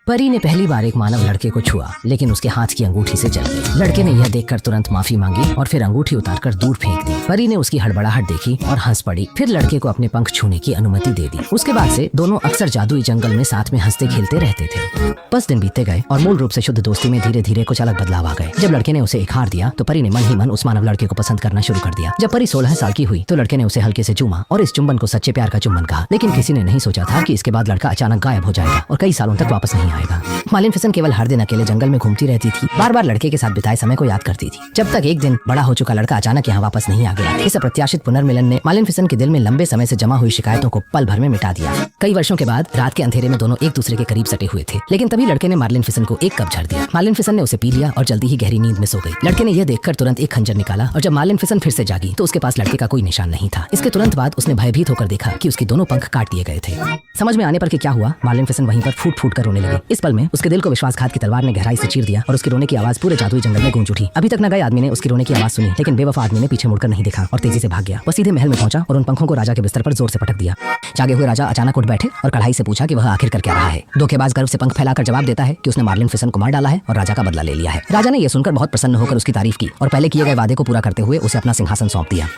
परी ने पहली बार एक मानव लड़के को छुआ, लेकिन उसके हाथ की अंगूठी से जल गई। लड़के ने यह देखकर तुरंत माफी मांगी और फिर अंगूठी उतारकर दूर फेंक दी। परी ने उसकी हड़बड़ाहट देखी और हंस पड़ी। फिर लड़के को अपने पंख छूने की अनुमति दे दी। उसके बाद से दोनों अक्सर जादुई जंगल में साथ में हंसते खेलते रहते थे। बस दिन बीतते गए और मूल रूप से शुद्ध दोस्ती में धीरे धीरे कुछ अलग बदलाव आ गए। जब लड़के ने उसे एक हार दिया तो परी ने मन ही मन उस मानव लड़के को पसंद करना शुरू कर दिया। जब परी 16 साल की हुई तो लड़के ने उसे हल्के से चूमा और इस चुंबन को सच्चे प्यार का चुंबन कहा। लेकिन किसी ने नहीं सोचा था कि इसके बाद लड़का अचानक गायब हो जाएगा और कई सालों तक वापस नहीं आएगा। मालिनफिसेंट केवल हर दिन अकेले जंगल में घूमती रहती थी, बार बार लड़के के साथ बिताए समय को याद करती थी, जब तक एक दिन बड़ा हो चुका लड़का अचानक यहाँ वापस नहीं आ गया। इस अप्रत्याशित पुनर्मिलन ने मालिनफिसेंट के दिल में लंबे समय से जमा हुई शिकायतों को पल भर में मिटा दिया। कई वर्षों के बाद रात के अंधेरे में दोनों एक दूसरे के करीब सटे हुए थे, लेकिन तभी लड़के ने मालिनफिसेंट को एक कप झड़ दिया। मालिनफिसेंट ने उसे पी लिया और जल्दी ही गहरी नींद में सो गई। लड़के ने यह देखकर तुरंत एक खंजर निकाला और जब मालिनफिसेंट फिर से जागी तो उसके पास लड़के का कोई निशान नहीं था। इसके तुरंत बाद उसने भयभीत होकर देखा कि उसके दोनों पंख काट दिए गए थे। समझ में आने पर कि क्या हुआ, मालिनफिसेंट वहीं पर फूट फूट कर रोने लगी। इस पल में उसके दिल को विश्वासघात की तलवार ने गहराई से चीर दिया और उसके रोने की आवाज पूरे जादुई जंगल में गूंज उठी। अभी तक न गए आदमी ने उसकी रोने की आवाज सुनी, लेकिन बेवफा आदमी ने पीछे मुड़कर नहीं देखा और तेजी से भाग गया। वो सीधे महल में पहुंचा और उन पंखों को राजा के बिस्तर पर जोर से पटक दिया। जागे हुए राजा अचानक उठ बैठे और कढ़ाई से पूछा कि वह आखिर कर क्या रहा है। धोखेबाज गर्व से पंख फैलाकर जवाब देता है कि उसने मालिनफिसेंट को मार डाला है और राजा का बदला ले लिया है। राजा ने यह सुनकर बहुत प्रसन्न होकर उसकी तारीफ की और पहले किए गए वादे को पूरा करते हुए उसे अपना सिंहासन सौंप दिया।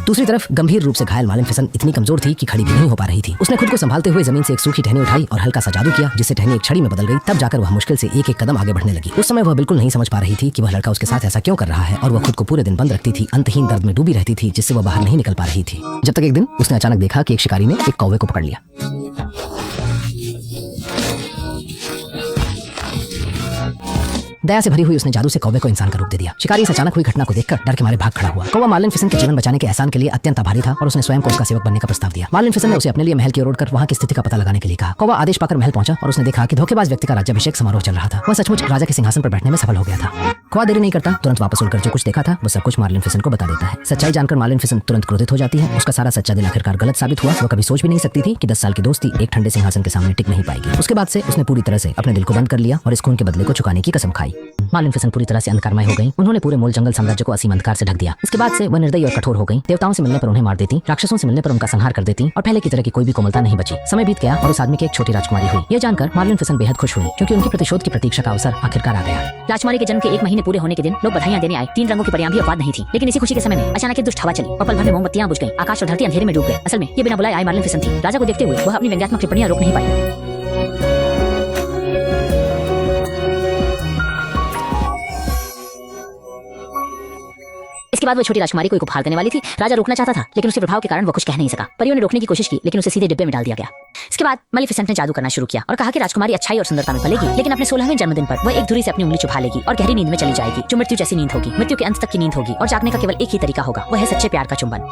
दूसरी तरफ गंभीर रूप से घायल मालिनफिसेंट इतनी कमजोर थी कि खड़ी भी नहीं हो पा रही थी। उसने खुद को संभालते हुए जमीन से एक सूखी टहनी उठाई और हल्का सा जादू किया, जिससे टहनी एक छड़ी में बदल गई। तब जाकर वह मुश्किल से एक एक कदम आगे बढ़ने लगी। उस समय वह बिल्कुल नहीं समझ पा रही थी कि वह लड़का उसके साथ ऐसा क्यों कर रहा है और वह खुद को पूरे दिन बंद रखती थी, अंतहीन दर्द में डूबी रहती थी, जिससे वह बाहर नहीं निकल पा रही थी। जब तक एक दिन उसने अचानक देखा कि एक शिकारी ने एक कौवे को पकड़ लिया। दया से भरी हुई उसने जादू से कौवे को इंसान का रूप दे दिया। शिकारी इस अचानक हुई घटना को देखकर डर के मारे भाग खड़ा हुआ। कौवा मालिनफिसेंट के जीवन बचाने के एहसान के लिए अत्यंत आभारी था और उसने स्वयं को उसका सेवक बनने का प्रस्ताव दिया। मालिनफिसेंट ने उसे अपने लिए महल की ओर उड़कर वहां की स्थिति का पता लगाने के लिए कहा। कौवा आदेश पाकर महल पहुंचा और उसने देखा कि धोखेबाज व्यक्ति का राज्याभिषेक समारोह चल रहा था। वह सचमुच राजा के सिंहासन पर बैठने में सफल हो गया था। कौवा देरी नहीं करता, तुरंत वापस उड़कर जो कुछ देखा था वो सब कुछ मालिनफिसेंट को बता देता है। सच्चाई जानकर मालिनफिसेंट तुरंत क्रोधित हो जाती है। उसका सारा सच्चा दिल आखिरकार गलत साबित हुआ। वो कभी सोच भी नहीं सकती थी कि 10 साल की दोस्ती एक ठंडे सिंहासन के सामने टिक नहीं पाएगी। उसके बाद से उसने पूरी तरह से अपने दिल को बंद कर लिया और इस खून के बदले को चुकाने की कसम खाई। मालिनफिसेंट पूरी तरह से अंधकारमय हो गई। उन्होंने पूरे मूल जंगल साम्राज्य को असीम अंधकार से ढक दिया। इसके बाद से वह निर्दयी और कठोर हो गई। देवताओं से मिलने पर उन्हें मार देती, राक्षसों से मिलने पर उनका संहार कर देती और पहले की तरह की कोई भी कोमलता नहीं बची। समय बीत गया और उस आदमी की एक छोटी राजकुमारी हुई। यह जानकर मालिनफिसेंट बेहद खुश हुई, क्योंकि उनकी प्रतिशोध की प्रतीक्षा का अवसर आखिरकार आ गया। राजकुमारी के जन्म के 1 महीने पूरे होने के दिन लोग बधाइयां देने आए। 3 रंगों की परियां भी अपवाद नहीं थी, लेकिन इसी खुशी के समय में अचानक एक दुष्ट हवा चली और पल भर में मोमबत्तियां बुझ गईं। आकाश और धरती अंधेरे में डूब गए। असल में ये बिना बुलाए आई मालिनफिसेंट थी। राजा को देखते हुए वह अपनी व्यंग्यात्मक टिप्पणियां रोक नहीं पाई। इसके बाद वो छोटी राजकुमारी को एक उपहार देने वाली थी। राजा रोकना चाहता था, लेकिन उसके प्रभाव के कारण वो कुछ कह नहीं सका। परियों ने रोकने की कोशिश की, लेकिन उसे सीधे डिब्बे में डाल दिया गया। इसके बाद मालिफिसेंट ने जादू करना शुरू किया और कहा कि राजकुमारी अच्छाई और सुंदरता में पलेगी, लेकिन अपने 16वें जन्मदिन पर वह एक धुरी से अपनी उंगली चुभा लेगी और गहरी नींद में चली जाएगी, जो मृत्यु जैसी नींद होगी। मृत्यु के अंत तक की नींद होगी और जागने का केवल एक ही तरीका होगा, वह है सच्चे प्यार का चुंबन।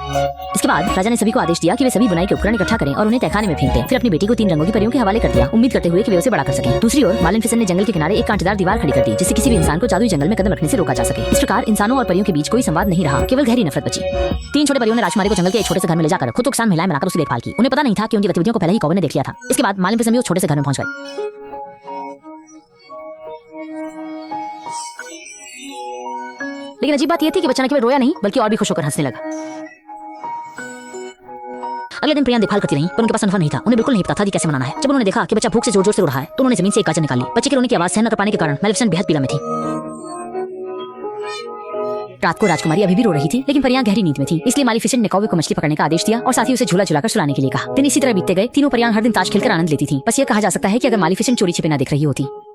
इसके बाद राजा ने सभी को आदेश दिया कि वे सभी बुनाई के उपकरण इकट्ठा करें और उन्हें तहखाने में फेंक दें। फिर अपनी बेटी को 3 रंगों की परियों के हवाले कर दिया, उम्मीद करते हुए कि वे उसे बड़ा कर सकें। दूसरी ओर मालिफिसेंट ने जंगल के किनारे एक कांटेदार दीवार खड़ी कर दी, जिससे किसी भी इंसान को जादुई जंगल में कदम रखने से रोका जा सके। इस प्रकार इंसानों और परियों के बीच कोई संवाद नहीं रहा, केवल गहरी नफरत बची। 3 छोटे परियों ने राजकुमारी को जंगल के एक छोटे से घर में ले जाकर खुद को किसान महिलाएं बनाकर उसकी देखभाल की। उन्हें पता नहीं था कि उनकी गतिविधियों को पहले ही कौवे ने देख लिया था। इसके बाद मालिफिसेंट भी उस छोटे से घर में पहुंच गए। लेकिन अजीब बात यह थी कि बच्चा न केवल रोया नहीं, बल्कि और भी खुश होकर हंसने लगा। अगले दिन परियां देखभाल करती रहीं, पर उनके पास अनुभव नहीं था। उन्हें बिल्कुल नहीं पता था कि कैसे मनाना है। जब उन्होंने देखा कि बच्चा भूख से जोर जोर से रो रहा है, तो उन्होंने जमीन से एक गाजर निकाली। बच्चे के रोने की आवाज सहन न कर पाने के कारण मालिफिसेंट बेहद पीड़ा में थी। रात को राजकुमारी अभी भी रो रही थी, लेकिन परियां गहरी नींद में थी। इसलिए मालिफिसेंट ने कौवे को मछली पकड़ने का आदेश दिया और साथ ही उसे झूला झुलाकर सुलाने के लिए कहा। दिन इसी तरह बीतते गए। तीनों परियां हर दिन ताश खेलकर आनंद लेती थीं। बस ये कहा जा सकता है कि अगर मालिफिसेंट चोरी छिपे न देख रही होती